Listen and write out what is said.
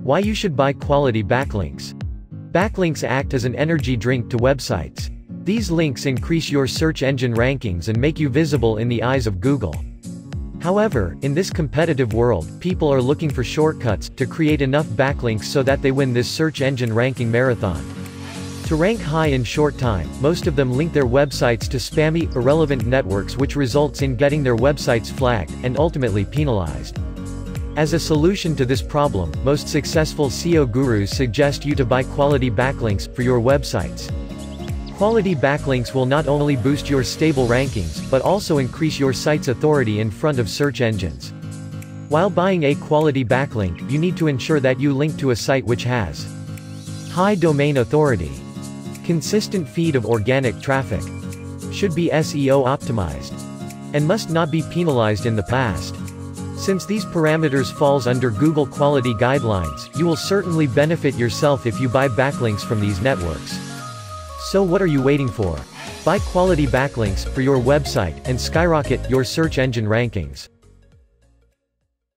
Why you should buy quality backlinks. Backlinks act as an energy drink to websites. These links increase your search engine rankings and make you visible in the eyes of Google. However, in this competitive world, people are looking for shortcuts to create enough backlinks so that they win this search engine ranking marathon. To rank high in short time, most of them link their websites to spammy, irrelevant networks, which results in getting their websites flagged, and ultimately penalized. As a solution to this problem, most successful SEO gurus suggest you to buy quality backlinks for your websites. Quality backlinks will not only boost your stable rankings, but also increase your site's authority in front of search engines. While buying a quality backlink, you need to ensure that you link to a site which has high domain authority, consistent feed of organic traffic, should be SEO optimized, and must not be penalized in the past. Since these parameters falls under Google quality guidelines, you will certainly benefit yourself if you buy backlinks from these networks. So what are you waiting for? Buy quality backlinks for your website and skyrocket your search engine rankings.